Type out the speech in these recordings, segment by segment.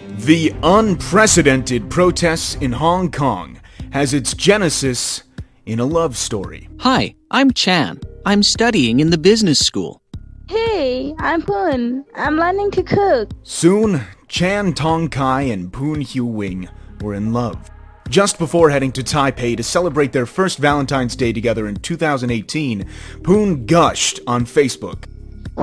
The unprecedented protests in Hong Kong has its genesis in a love story. Hi, I'm Chan. I'm studying in the business school. Hey, I'm Poon. I'm learning to cook. Soon, Chan Tong-kai and Poon Hyu-wing were in love. Just before heading to Taipei to celebrate their first Valentine's Day together in 2018, Poon gushed on Facebook.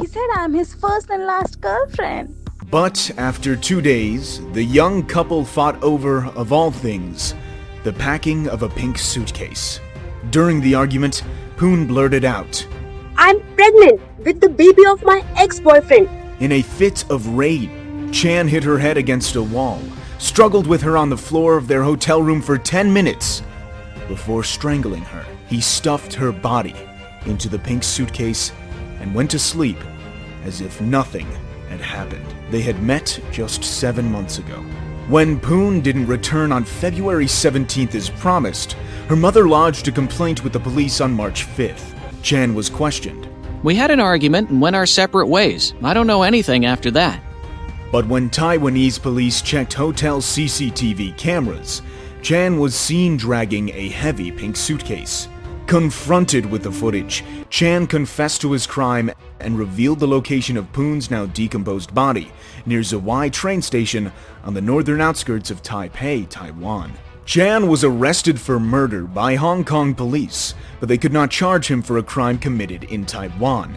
He said I'm his first and last girlfriend. But after 2 days, the young couple fought over, of all things, the packing of a pink suitcase. During the argument, Poon blurted out, "I'm pregnant with the baby of my ex-boyfriend." In a fit of rage, Chan hit her head against a wall, struggled with her on the floor of their hotel room for 10 minutes. Before strangling her, he stuffed her body into the pink suitcase and went to sleep as if nothing had happened. They had met just 7 months ago. When Poon didn't return on February 17th as promised, her mother lodged a complaint with the police on March 5th. Chan was questioned. We had an argument and went our separate ways. I don't know anything after that. But when Taiwanese police checked hotel CCTV cameras, Chan was seen dragging a heavy pink suitcase. Confronted with the footage, Chan confessed to his crime and revealed the location of Poon's now decomposed body near Zawai train station on the northern outskirts of Taipei, Taiwan. Chan was arrested for murder by Hong Kong police, but they could not charge him for a crime committed in Taiwan.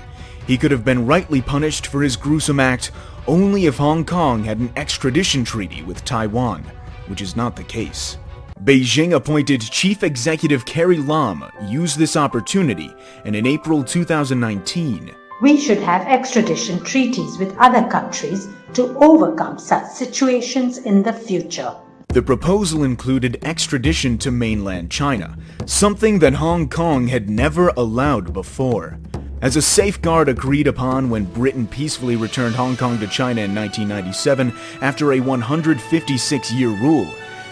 He could have been rightly punished for his gruesome act only if Hong Kong had an extradition treaty with Taiwan, which is not the case. Beijing appointed Chief Executive Carrie Lam used this opportunity, and in April 2019, "We should have extradition treaties with other countries to overcome such situations in the future." the proposal included extradition to mainland China, something that Hong Kong had never allowed before. As a safeguard agreed upon when Britain peacefully returned Hong Kong to China in 1997 after a 156-year rule,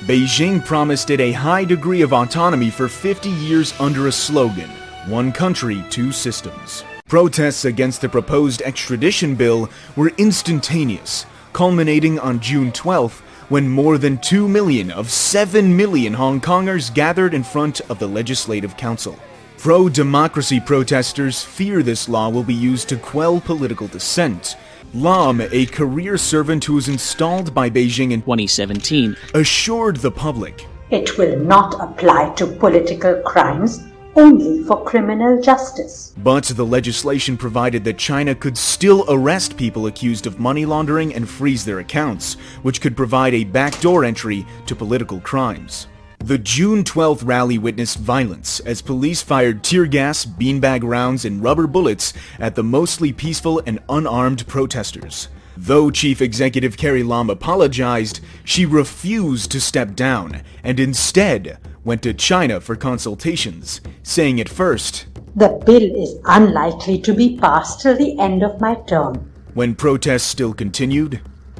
Beijing promised it a high degree of autonomy for 50 years under a slogan, "One country, two systems." Protests against the proposed extradition bill were instantaneous, culminating on June 12th when more than 2 million of 7 million Hong Kongers gathered in front of the Legislative Council. Pro-democracy protesters fear this law will be used to quell political dissent. Lam, a career servant who was installed by Beijing in 2017, assured the public, "It will not apply to political crimes, only for criminal justice." But the legislation provided that China could still arrest people accused of money laundering and freeze their accounts, which could provide a backdoor entry to political crimes. The June 12th rally witnessed violence as police fired tear gas, beanbag rounds, and rubber bullets at the mostly peaceful and unarmed protesters. Though Chief Executive Carrie Lam apologized, she refused to step down and instead went to China for consultations, saying at first, "The bill is unlikely to be passed till the end of my term." When protests still continued,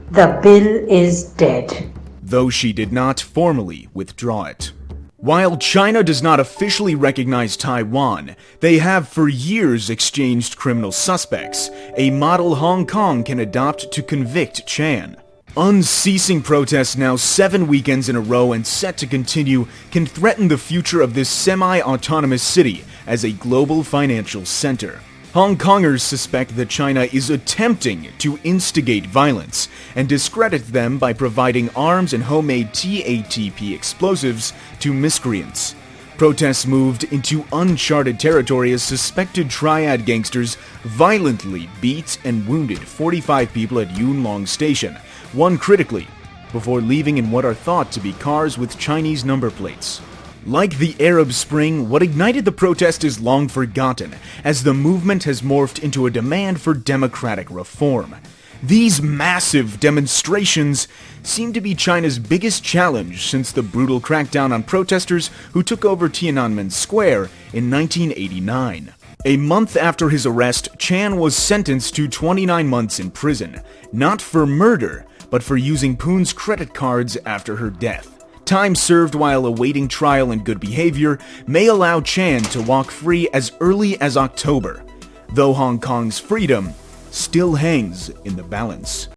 "The bill is dead." though she did not formally withdraw it. While China does not officially recognize Taiwan, they have for years exchanged criminal suspects, a model Hong Kong can adopt to convict Chan. Unceasing protests now 7 weekends in a row and set to continue can threaten the future of this semi-autonomous city as a global financial center. Hong Kongers suspect that China is attempting to instigate violence and discredit them by providing arms and homemade TATP explosives to miscreants. Protests moved into uncharted territory as suspected triad gangsters violently beat and wounded 45 people at Yuen Long Station, one critically, before leaving in what are thought to be cars with Chinese number plates. Like the Arab Spring, what ignited the protest is long forgotten, as the movement has morphed into a demand for democratic reform. These massive demonstrations seem to be China's biggest challenge since the brutal crackdown on protesters who took over Tiananmen Square in 1989. A month after his arrest, Chan was sentenced to 29 months in prison, not for murder, but for using Poon's credit cards after her death. Time served while awaiting trial and good behavior may allow Chan to walk free as early as October, though Hong Kong's freedom still hangs in the balance.